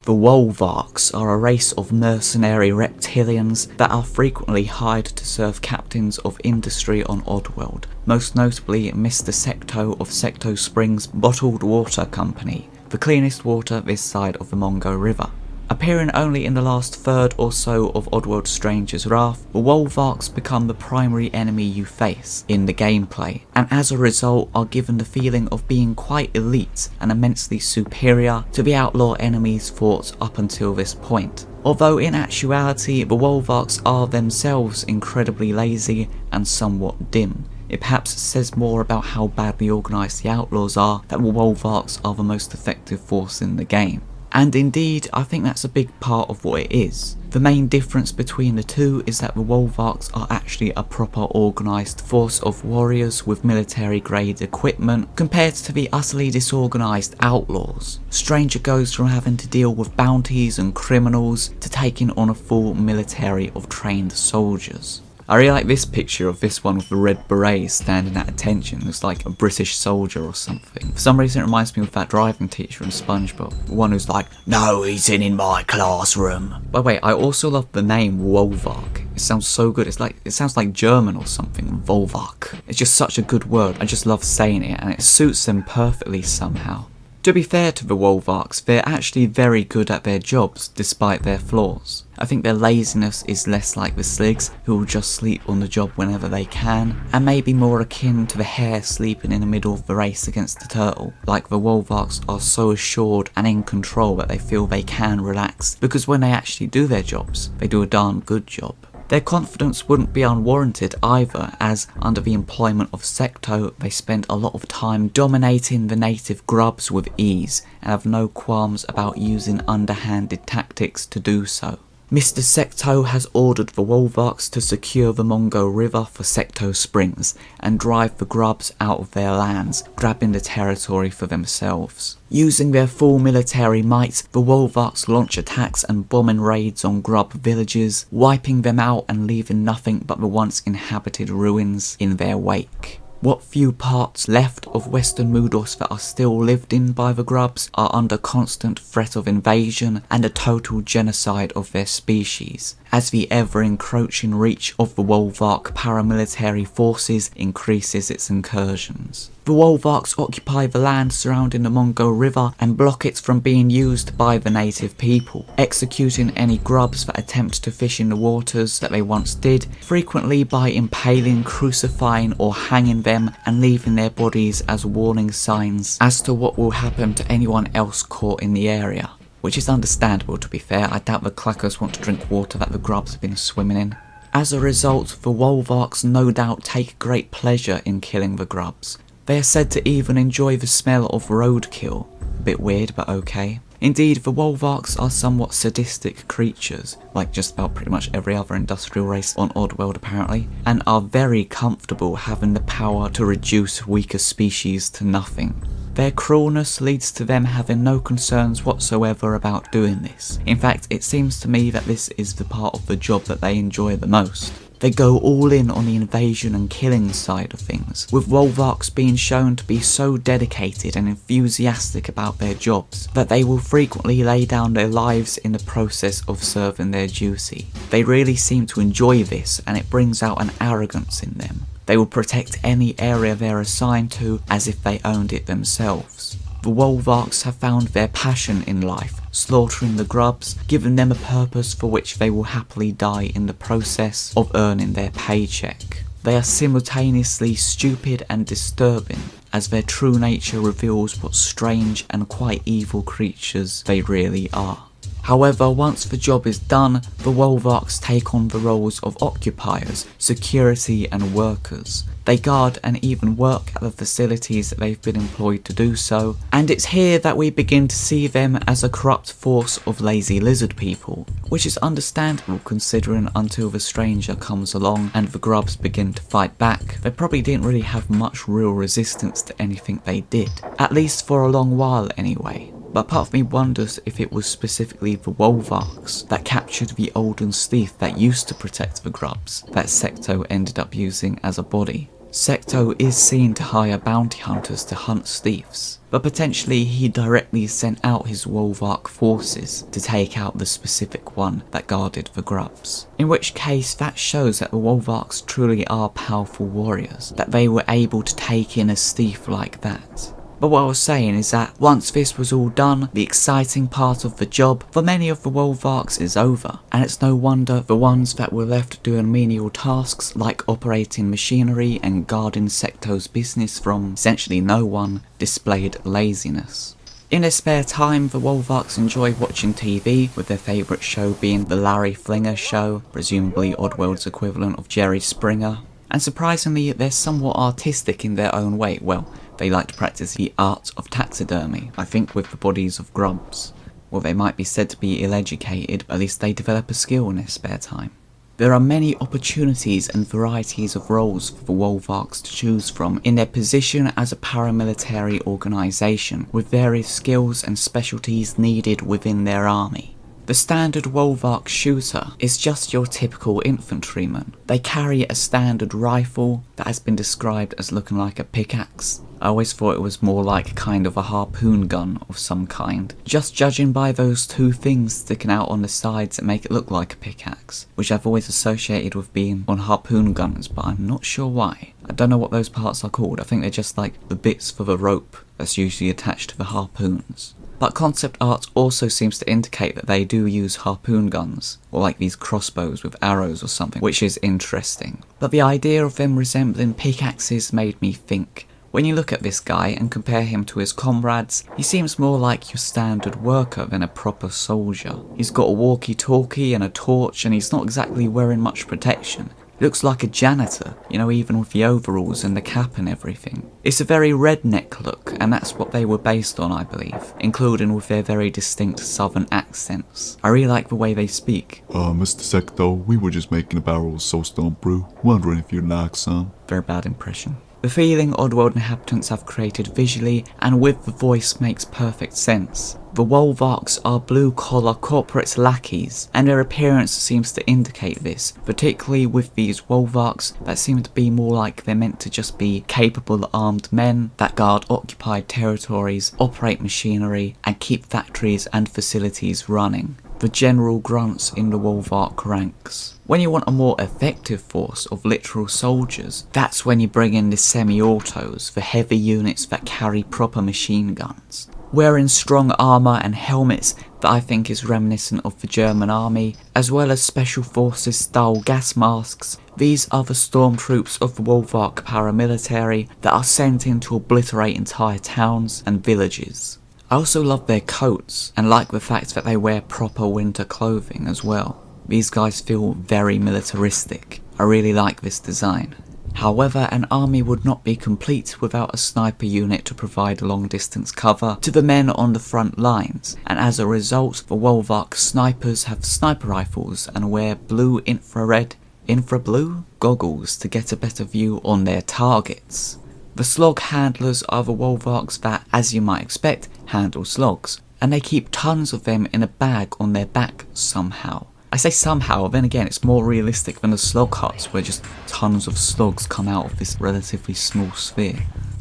The Wolvarks are a race of mercenary reptilians that are frequently hired to serve captains of industry on Oddworld, most notably Mr. Secto of Secto Springs Bottled Water Company, the cleanest water this side of the Mongo River. Appearing only in the last third or so of Oddworld Stranger's Wrath, the Wolvarks become the primary enemy you face in the gameplay, and as a result are given the feeling of being quite elite and immensely superior to the outlaw enemies fought up until this point. Although in actuality the Wolvarks are themselves incredibly lazy and somewhat dim. It perhaps says more about how badly organised the outlaws are that the Wolvarks are the most effective force in the game. And indeed, I think that's a big part of what it is. The main difference between the two is that the Wolvarks are actually a proper organised force of warriors with military grade equipment compared to the utterly disorganised outlaws. Stranger goes from having to deal with bounties and criminals to taking on a full military of trained soldiers. I really like this picture of this one with the red berets standing at attention. It's like a British soldier or something. For some reason it reminds me of that driving teacher in SpongeBob. The one who's like, "No eating in my classroom." By the way, I also love the name Wolvark. It sounds so good. It sounds like German or something. Wolvark. It's just such a good word. I just love saying it and it suits them perfectly somehow. To be fair to the Wolvarks, they're actually very good at their jobs, despite their flaws. I think their laziness is less like the Sligs, who will just sleep on the job whenever they can, and maybe more akin to the hare sleeping in the middle of the race against the turtle. Like the Wolvarks are so assured and in control that they feel they can relax, because when they actually do their jobs, they do a darn good job. Their confidence wouldn't be unwarranted either, as under the employment of Secto, they spend a lot of time dominating the native grubs with ease, and have no qualms about using underhanded tactics to do so. Mr. Secto has ordered the Wolvarks to secure the Mongo River for Secto Springs, and drive the grubs out of their lands, grabbing the territory for themselves. Using their full military might, the Wolvarks launch attacks and bombing raids on grub villages, wiping them out and leaving nothing but the once inhabited ruins in their wake. What few parts left of Western Moodos that are still lived in by the grubs are under constant threat of invasion and a total genocide of their species, as the ever-encroaching reach of the Wolvark paramilitary forces increases its incursions. The Wolvarks occupy the land surrounding the Mongo River and block it from being used by the native people, executing any grubs that attempt to fish in the waters that they once did, frequently by impaling, crucifying or hanging them and leaving their bodies as warning signs as to what will happen to anyone else caught in the area. Which is understandable, to be fair. I doubt the clackers want to drink water that the grubs have been swimming in. As a result, the Wolvarks no doubt take great pleasure in killing the grubs. They are said to even enjoy the smell of roadkill. A bit weird, but okay. Indeed, the Wolvarks are somewhat sadistic creatures, like just about pretty much every other industrial race on Oddworld apparently, and are very comfortable having the power to reduce weaker species to nothing. Their cruelness leads to them having no concerns whatsoever about doing this. In fact, it seems to me that this is the part of the job that they enjoy the most. They go all in on the invasion and killing side of things, with Wolvarks being shown to be so dedicated and enthusiastic about their jobs that they will frequently lay down their lives in the process of serving their duty. They really seem to enjoy this, and it brings out an arrogance in them. They will protect any area they're assigned to as if they owned it themselves. The Wolvarks have found their passion in life, slaughtering the grubs, giving them a purpose for which they will happily die in the process of earning their paycheck. They are simultaneously stupid and disturbing, as their true nature reveals what strange and quite evil creatures they really are. However, once the job is done, the Wolvarks take on the roles of occupiers, security and workers. They guard and even work at the facilities that they've been employed to do so, and it's here that we begin to see them as a corrupt force of lazy lizard people, which is understandable considering until the stranger comes along and the grubs begin to fight back, they probably didn't really have much real resistance to anything they did, at least for a long while anyway. But part of me wonders if it was specifically the Wolvarks that captured the Olden Steeth that used to protect the grubs that Secto ended up using as a body. Secto is seen to hire bounty hunters to hunt thieves, but potentially he directly sent out his Wolvark forces to take out the specific one that guarded the grubs. In which case that shows that the Wolvarks truly are powerful warriors, that they were able to take in a thief like that. But what I was saying is that once this was all done, the exciting part of the job for many of the Wolvarks is over, and it's no wonder the ones that were left doing menial tasks like operating machinery and guarding Secto's business from essentially no one displayed laziness. In their spare time, the Wolvarks enjoy watching TV, with their favourite show being the Larry Flinger Show, presumably Oddworld's equivalent of Jerry Springer. And surprisingly, they're somewhat artistic in their own way. Well, they like to practice the art of taxidermy, I think with the bodies of grubs. Well, they might be said to be ill-educated, but at least they develop a skill in their spare time. There are many opportunities and varieties of roles for the Wolvarks to choose from in their position as a paramilitary organisation, with various skills and specialties needed within their army. The standard Wolvark shooter is just your typical infantryman. They carry a standard rifle that has been described as looking like a pickaxe. I always thought it was more like kind of a harpoon gun of some kind, just judging by those two things sticking out on the sides that make it look like a pickaxe, which I've always associated with being on harpoon guns, but I'm not sure why. I don't know what those parts are called. I think they're just like the bits for the rope that's usually attached to the harpoons. But concept art also seems to indicate that they do use harpoon guns, or like these crossbows with arrows or something, which is interesting. But the idea of them resembling pickaxes made me think. When you look at this guy and compare him to his comrades, he seems more like your standard worker than a proper soldier. He's got a walkie-talkie and a torch, and he's not exactly wearing much protection. He looks like a janitor, you know, even with the overalls and the cap and everything. It's a very redneck look, and that's what they were based on, I believe, including with their very distinct southern accents. I really like the way they speak. Mr. Secto, we were just making a barrel of Soulstorm brew. Wondering if you'd like some. Very bad impression. The feeling Oddworld Inhabitants have created visually and with the voice makes perfect sense. The Wolvarks are blue-collar corporate lackeys, and their appearance seems to indicate this, particularly with these Wolvarks that seem to be more like they're meant to just be capable armed men that guard occupied territories, operate machinery, and keep factories and facilities running. The general grunts in the Wolvark ranks. When you want a more effective force of literal soldiers, that's when you bring in the semi-autos, the heavy units that carry proper machine guns. Wearing strong armour and helmets that I think is reminiscent of the German army, as well as special forces style gas masks, these are the stormtroops of the Wolvark paramilitary that are sent in to obliterate entire towns and villages. I also love their coats, and like the fact that they wear proper winter clothing as well. These guys feel very militaristic. I really like this design. However, an army would not be complete without a sniper unit to provide long distance cover to the men on the front lines, and as a result, the Wolvark snipers have sniper rifles and wear blue infrablue goggles to get a better view on their targets. The slog handlers are the Wolvarks that, as you might expect, handle slogs, and they keep tons of them in a bag on their back somehow. I say somehow, then again it's more realistic than the slog huts where just tons of slugs come out of this relatively small sphere.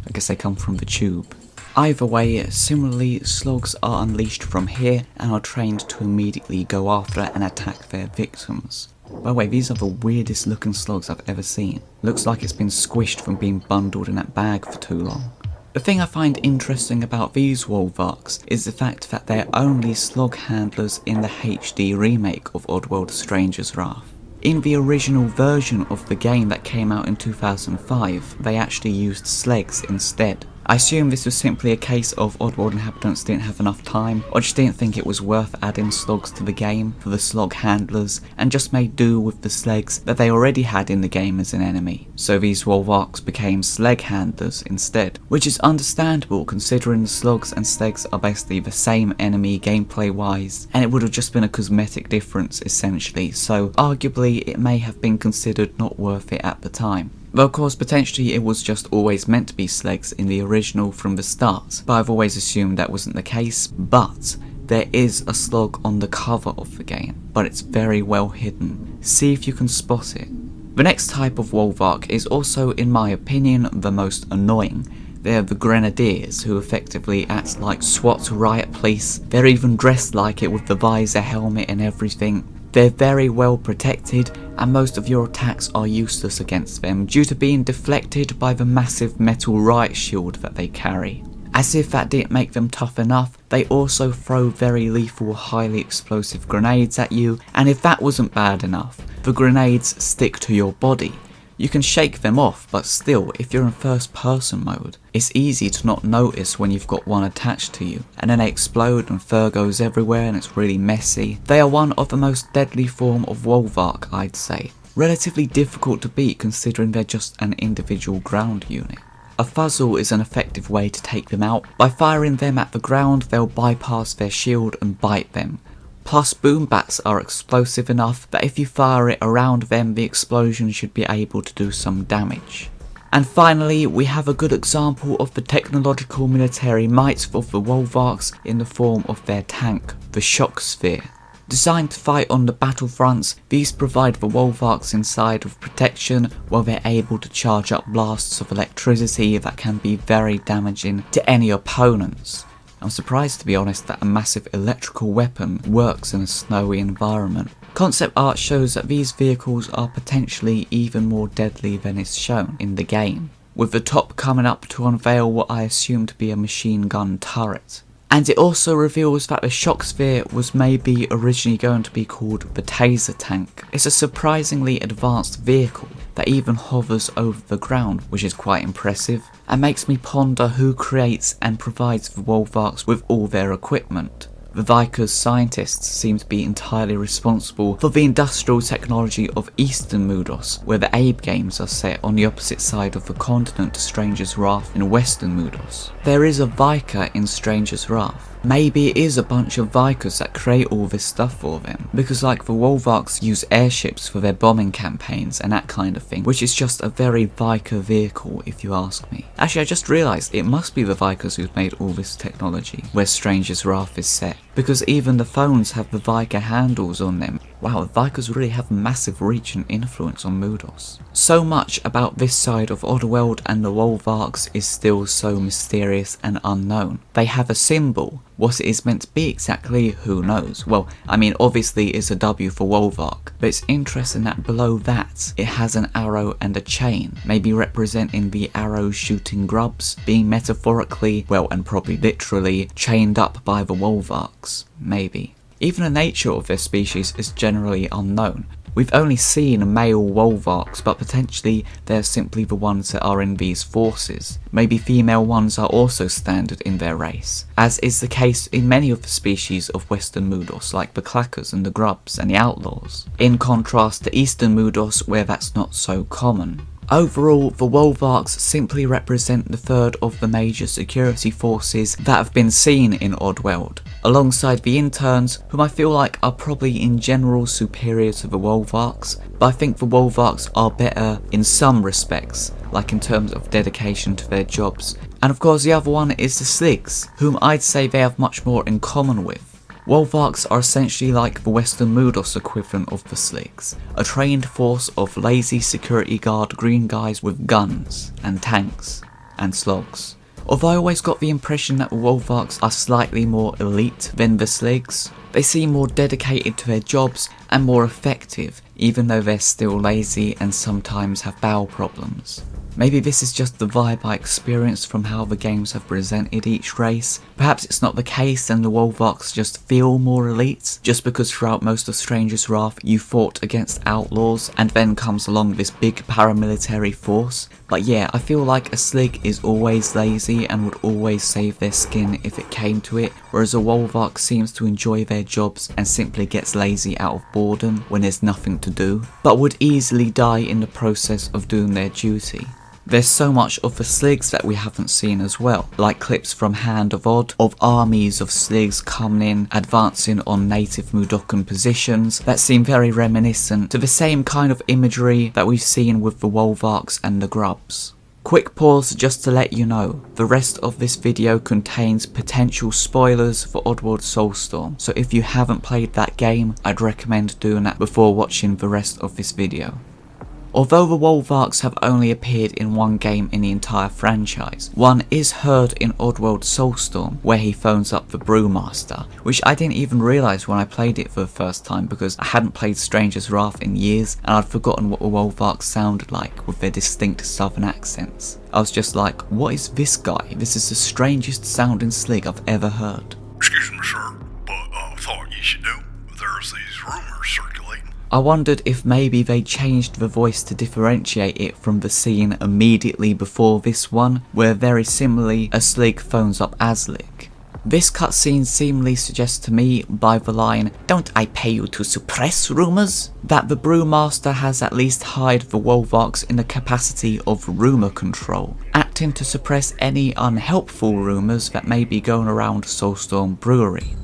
I guess they come from the tube. Either way, similarly, slugs are unleashed from here and are trained to immediately go after and attack their victims. By the way, these are the weirdest looking slugs I've ever seen. Looks like it's been squished from being bundled in that bag for too long. The thing I find interesting about these Wolvarks is the fact that they're only slug handlers in the HD remake of Oddworld Stranger's Wrath. In the original version of the game that came out in 2005, they actually used slegs instead. I assume this was simply a case of Oddworld Inhabitants didn't have enough time, or just didn't think it was worth adding slugs to the game for the slug handlers, and just made do with the slegs that they already had in the game as an enemy. So these Wolvarks became sleg handlers instead, which is understandable considering the slugs and slegs are basically the same enemy gameplay wise, and it would have just been a cosmetic difference essentially, so arguably it may have been considered not worth it at the time. Though of course potentially it was just always meant to be slegs in the original from the start, but I've always assumed that wasn't the case. But there is a slug on the cover of the game, but it's very well hidden. See if you can spot it. The next type of Wolvark is also, in my opinion, the most annoying. They're the Grenadiers, who effectively act like SWAT riot police. They're even dressed like it with the visor, helmet and everything. They're very well protected, and most of your attacks are useless against them due to being deflected by the massive metal riot shield that they carry. As if that didn't make them tough enough, they also throw very lethal, highly explosive grenades at you, and if that wasn't bad enough, the grenades stick to your body. You can shake them off, but still, if you're in first person mode, it's easy to not notice when you've got one attached to you, and then they explode and fur goes everywhere and it's really messy. They are one of the most deadly form of Wolvark, I'd say. Relatively difficult to beat considering they're just an individual ground unit. A fuzzle is an effective way to take them out. By firing them at the ground, they'll bypass their shield and bite them. Plus, boom bats are explosive enough that if you fire it around them, the explosion should be able to do some damage. And finally, we have a good example of the technological military might of the Wolvarks in the form of their tank, the Shock Sphere. Designed to fight on the battlefronts, these provide the Wolvarks inside with protection while they're able to charge up blasts of electricity that can be very damaging to any opponents. I'm surprised, to be honest, that a massive electrical weapon works in a snowy environment. Concept art shows that these vehicles are potentially even more deadly than is shown in the game, with the top coming up to unveil what I assume to be a machine gun turret. And it also reveals that the Shock Sphere was maybe originally going to be called the Taser Tank. It's a surprisingly advanced vehicle that even hovers over the ground, which is quite impressive, and makes me ponder who creates and provides the Wolvarks with all their equipment. The Vickers scientists seem to be entirely responsible for the industrial technology of Eastern Mudos, where the Abe games are set on the opposite side of the continent to Stranger's Wrath in Western Mudos. There is a Viker in Stranger's Wrath. Maybe it is a bunch of Vikers that create all this stuff for them, because like the Wolvarks use airships for their bombing campaigns and that kind of thing, which is just a very Viker vehicle if you ask me. Actually, I just realised it must be the Vikers who've made all this technology, where Stranger's Wrath is set, because even the phones have the Viker handles on them. Wow, the Vikers really have massive reach and influence on Mudos. So much about this side of Oddworld and the Wolvarks is still so mysterious and unknown. They have a symbol. What it is meant to be exactly, who knows? Well, I mean, obviously it's a W for Wolvark, but it's interesting that below that, it has an arrow and a chain, maybe representing the arrows shooting grubs, being metaphorically, well, and probably literally, chained up by the Wolvarks. Maybe. Even the nature of their species is generally unknown. We've only seen male Wolvarks, but potentially they're simply the ones that are in these forces. Maybe female ones are also standard in their race, as is the case in many of the species of Western Mudos, like the Clackers and the Grubs and the Outlaws, in contrast to Eastern Mudos where that's not so common. Overall, the Wolvarks simply represent the third of the major security forces that have been seen in Oddworld, alongside the interns, whom I feel like are probably in general superior to the Wolvarks, but I think the Wolvarks are better in some respects, like in terms of dedication to their jobs. And of course the other one is the Sligs, whom I'd say they have much more in common with. Wolvarks are essentially like the Western Mudos equivalent of the Sligs, a trained force of lazy security guard green guys with guns, and tanks, and slogs. Although I always got the impression that the Wolvarks are slightly more elite than the Sligs, they seem more dedicated to their jobs and more effective, even though they're still lazy and sometimes have bowel problems. Maybe this is just the vibe I experienced from how the games have presented each race. Perhaps it's not the case and the Wolvarks just feel more elite, just because throughout most of Stranger's Wrath you fought against outlaws and then comes along this big paramilitary force. But yeah, I feel like a Slig is always lazy and would always save their skin if it came to it, whereas a Wolvark seems to enjoy their jobs and simply gets lazy out of boredom when there's nothing to do, but would easily die in the process of doing their duty. There's so much of the Sligs that we haven't seen as well, like clips from Hand of Odd, of armies of Sligs coming in, advancing on native Mudokan positions, that seem very reminiscent to the same kind of imagery that we've seen with the Wolvarks and the Grubs. Quick pause just to let you know, the rest of this video contains potential spoilers for Oddworld Soulstorm, so if you haven't played that game, I'd recommend doing that before watching the rest of this video. Although the Wolvarks have only appeared in one game in the entire franchise, one is heard in Oddworld Soulstorm, where he phones up the Brewmaster, which I didn't even realise when I played it for the first time because I hadn't played Stranger's Wrath in years and I'd forgotten what the Wolvarks sounded like with their distinct southern accents. I was just like, what is this guy? This is the strangest sounding slig I've ever heard. Excuse me, sir, but I thought you should know there's these rumors circulating. I wondered if maybe they changed the voice to differentiate it from the scene immediately before this one, where very similarly a slig phones up Aslik. This cutscene seemingly suggests to me, by the line, "Don't I pay you to suppress rumours?" that the Brewmaster has at least hired the Wolvarks in the capacity of rumour control, acting to suppress any unhelpful rumours that may be going around Soulstorm Brewery.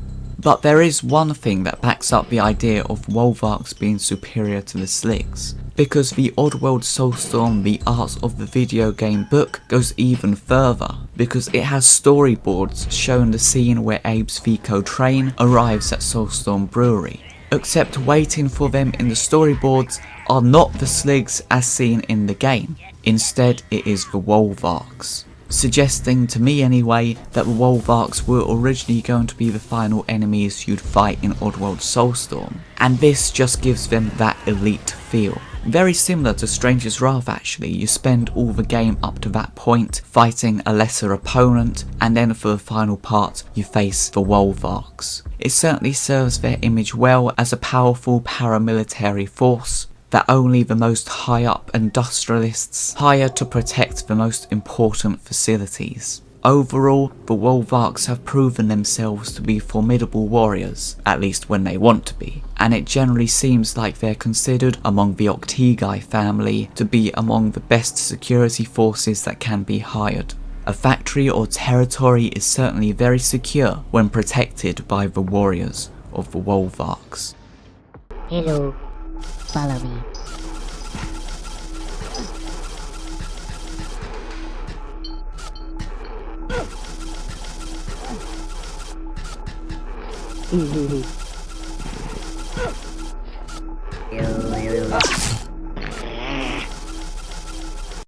But there is one thing that backs up the idea of Wolvarks being superior to the Sligs, because the Oddworld Soulstorm The Art of the Video Game book goes even further, because it has storyboards showing the scene where Abe's Vico train arrives at Soulstorm Brewery, except waiting for them in the storyboards are not the Sligs as seen in the game, instead it is the Wolvarks. Suggesting to me anyway that the Wolvarks were originally going to be the final enemies you'd fight in Oddworld Soulstorm, and this just gives them that elite feel. Very similar to Stranger's Wrath actually, you spend all the game up to that point fighting a lesser opponent, and then for the final part you face the Wolvarks. It certainly serves their image well as a powerful paramilitary force that only the most high up industrialists hire to protect the most important facilities. Overall, the Wolvarks have proven themselves to be formidable warriors, at least when they want to be, and it generally seems like they're considered among the Occupiers family to be among the best security forces that can be hired. A factory or territory is certainly very secure when protected by the warriors of the Wolvarks. Hello. Follow me. Yo.